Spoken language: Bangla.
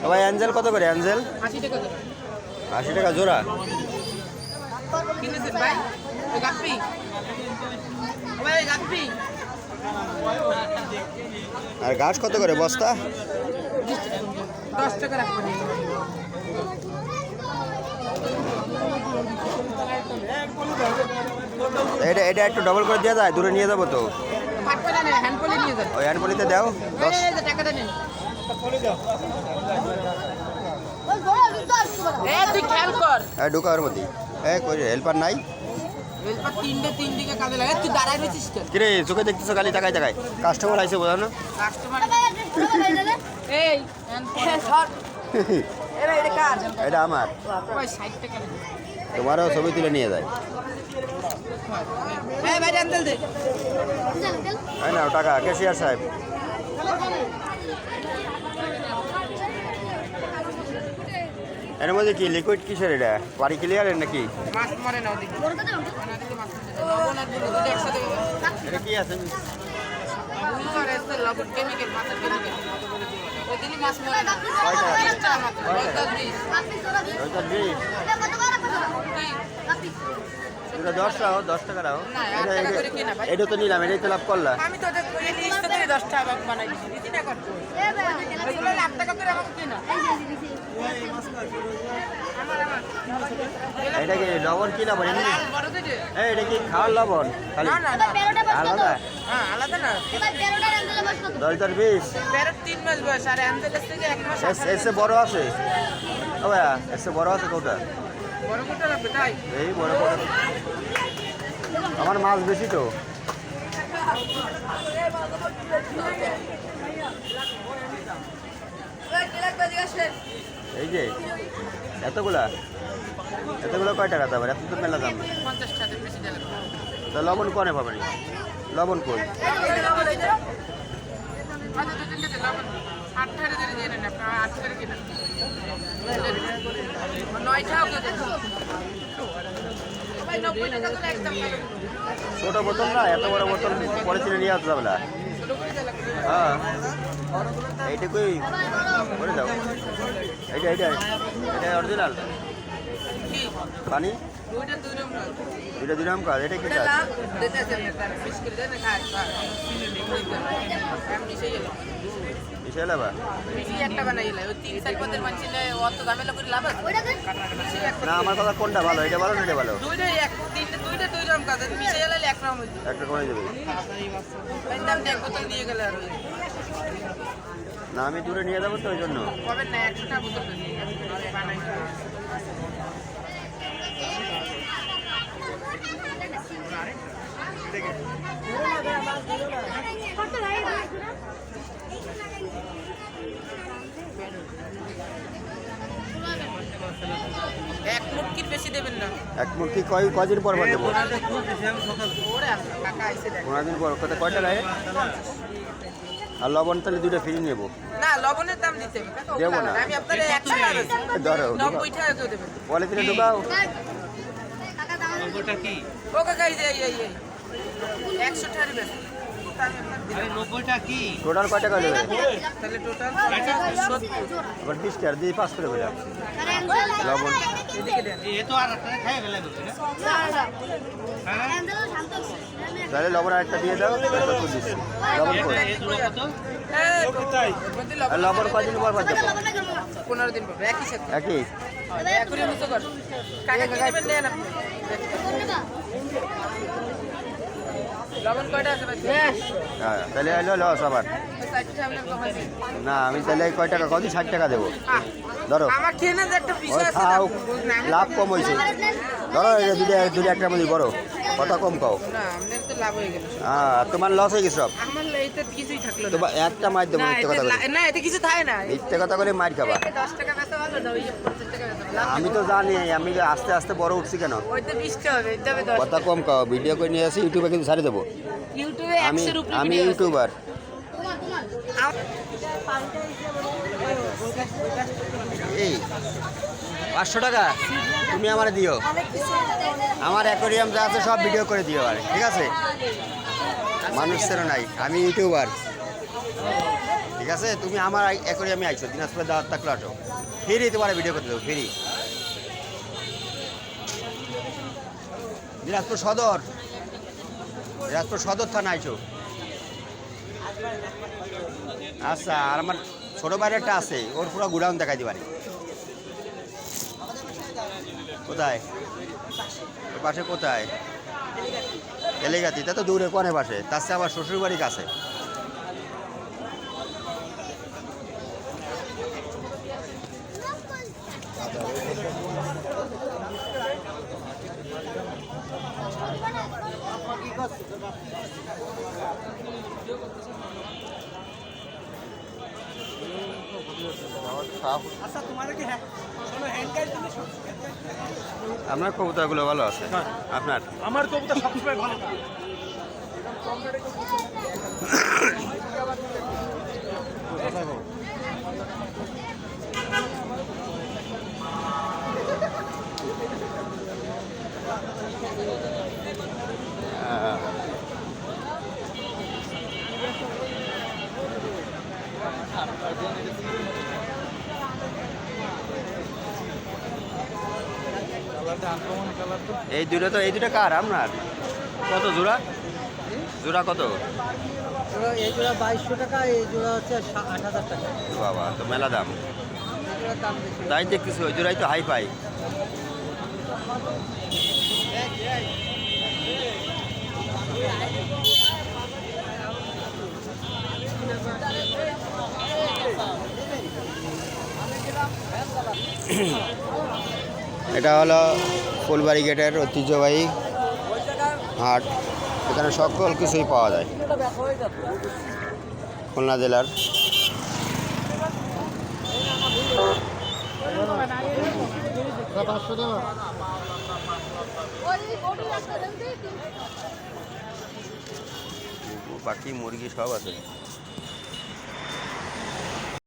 ভাই অ্যাঞ্জেল কত করে? অ্যাঞ্জেল 80 টাকা জোড়া। আর ঘাস কত করে বস্তা? 10 টাকা রাখবেন। এটা এটা একটু ডবল করে দেওয়া যায়? দূরে নিয়ে যাবো তো। ওই হ্যান্ডপলিতে দাও। 10 টাকা দেন। তুই খেয়াল কর। ঢুকা ওর মধ্যে। কই হেল্পার নাই? হেল্পার তিন দিকে কাজে লাগে। তুই দাঁড়ায় রয়েছিস কেন? কিরে চোখে দেখতেছো খালি তাকায় তাকায়? কাস্টমার আইছে বোঝা না? কাস্টমার এই ধর। এটা কার? এটা আমার। ওই 60 টাকা। তোমারও ছবি তুলে নিয়ে যায়। এই ভাই আনতেল দে। এই নাও টাকা, ক্যাশিয়ার সাহেব। এর মধ্যে কি লিকুইড কিসের? এটা বাড়ি ক্লিয়ারের নাকি? মাছ মারে নাও দেখি। লবণ আর দুধ একসাথে। এটা কি আছে? বুঝার এত লবণ কেমিক্যাল মাছের কেমিক্যাল। ওই দিনই মাছ মারে না। কয়টা? 30 টাকা মাত্র। 10 ওইটা দিই। এটা 10 টাকা, 10 টাকা দাও। না, 8 টাকা করে কিনা ভাই। এটা তো নিলাম, এটাই তো লাভ করলা। আমি তো ওদের কইলে লিস্ট করে 10 টাকা বানাই দিছি। দিদি না করতে। এগুলো 8 টাকা করে আমাকে কিনা। এটা কি লবণ কি লবণ? এমনি বড় দিদি। এটা কি খাওয়ার লবণ খালি? না না না। আলাদা? হ্যাঁ আলাদা না। 10-20। বেরোর 3 মাস বয়স আর অ্যান্ডেলেস থেকে 1 মাস। এসে বড় আছে? ও ভাইয়া এসে বড় আছে কোনটা? বড় কোটা লাগবে তাই? এই বড় বড়। আমার মাছ বেশি তো। এই যে এতগুলা কয় টাকা দাম? এত তো মেলা দাম। 50 টাকা বেশি দিলে। তা লবণ কনে পাবেন? লবণ কই? আচ্ছা তো তিনটে লবণ 8 টাকা দিয়ে দিয়ে নেন আপনি 8 টাকা কিনা। 9 টাকা করে দেন। ভাই 90 টাকা তো একদম ভালো। ছোট বোতল না, এত বড় বোতল পরে কিনে নিয়ে আসতে হবে না। ছোট করে দিলে লাগবে। হ্যাঁ এইটুকুই করে দাও। এটা অরিজিনাল কি? পানি দুইটা দুই রকম কাজ। এটা দিলাম কাজ। এটা কি এটা কাজ? লাভ দিতে আছে তার ফিশ করে দেন খায়। আমি সেই এলো। বিশাল আবা বেশি একটা বানাইলে ওই 3-4 পদের মানছিলে অত ঝামেলা করে লাভ আছে। সেই একটা না, আমার কথা কোনটা ভালো? এটা ভালো না এটা ভালো? দুইটাই এক দুইটা দুই রকম কাজ মিশে গেলে এক রকম হইছে। একটা করে দেবে এই দাম এক বোতল দিয়ে গেলে আর না? আমি দূরে নিয়ে যাবো তো ওই জন্য। কবে না 100 টাকা বোতল বানাই। এক মুটকির বেশি দেবেন না। এক মুঠি কয়দিন পর দেবো? ওরে আল্লাহ কাকা আইছে দেখ। 15 দিন পর। কয় টাকা? আর লবণ তাহলে দুটো ফ্রি নেবো। না লবণের দাম দিতে হবে কাকা। দেবো না। আমি আপনারে 100 টাকা দিচ্ছি। ধরো 90 টাকা করে দেবেন। পলিথিনে ঢুকাও। ও কাকা এই যে এই 100 টাকা দিবেন। আরে 90 টাকা কি? টোটাল কয় টাকা দেবে? তাহলে টোটাল 70। আবার 20 টাকা দিয়ে 5 করে দেবে লবণ। এদিকে দেন। এ তো আর একটা খাই ফেলে বলছে না? তাহলে লবণ আরেকটা দিয়ে দাও। তারপর তো দিচ্ছি লবণ কই? এই দুটো কত? আর লবণ কয়দিন পর দেবো? 15 দিন পর একই সাথে একই? একই মতো কর কাকা কি নেবেন নেন আপনি লবণ কয়টা আছে ভাই? হ্যাঁ তাহলে এলো লস আবার। না আমি তাহলে কয় টাকা কত? 60 টাকা দেবো। ধরো আমার কেনা যে একটা বিষয় আছে খাও, না লাভ কম হয়েছে। ধরো এটা দুটো একটা মধ্যে বড় কথা কম খাও। না আপনার তো লাভ হয়ে গেল হ্যাঁ তোমার লস হয়ে গেছে সব। আমার এইতে কিছুই থাকলো না। তোমার একটা মার দেবো। না মিথ্যে কথা করে, না এতে কিছু থাকে না। মিথ্যে কথা করে মার খাবা। 10 টাকা বেচা ভালো না ওই 50 টাকা বেচা ভালো। আমি তো জানি, আমি আস্তে আস্তে বড় উঠছি কেন। ওইতে 20 টাকা হবে এটা হবে 10 কথা কম খাও। ভিডিও করে নিয়ে আসি ইউটিউবে কিন্তু ছাড়ি দেবো। ইউটিউবে আমি 100 রুপি আমি ইউটিউবার। এই 500 টাকা তুমি আমার দিও। আমার অ্যাকোয়ারিয়াম যা আছে সব ভিডিও করে দিও। আর ঠিক আছে মানুষ ছেড়ে নাই, আমি ইউটিউবার। ঠিক আছে, তুমি আমার একরে আমি আইছো দিনাজপুরে দাওয়াত থাকলে আসো, ফ্রি তোমার ভিডিও করতে দেবো, ফ্রি। দিনাজপুর সদর, দিনাজপুর সদর থানা আইছো। আচ্ছা, আর আমার ছোটো বাইরে একটা আছে, ওর পুরো গুডাউন দেখাইতে পারি। কোথায়? ওর পাশে কোথায়? এলেগাতি, তা তো দূরে, কোনে পাশে? তার চেয়ে আমার শ্বশুর বাড়ির কাছে। আপনার কবুতরগুলো ভালো আছে? আপনার? আমার কবুতর সবসময় ভালো থাকে। এই দুটো কার আপনার? কত জোড়া? জোড়া কত? এই জোড়া 2200 টাকা, এই জোড়া হচ্ছে 8000 টাকা। বাবা, তো মেলা দাম। এই জোড়ার দাম বেশি। তাই দেখতেছি, ওই জোড়াই তো হাই পাই। এটা হলো ফুলবাড়ি গেটের ঐতিহ্যবাহী হাট। এখানে সকল কিছুই পাওয়া যায় খুলনা জেলার। বাকি মুরগি সব আছে।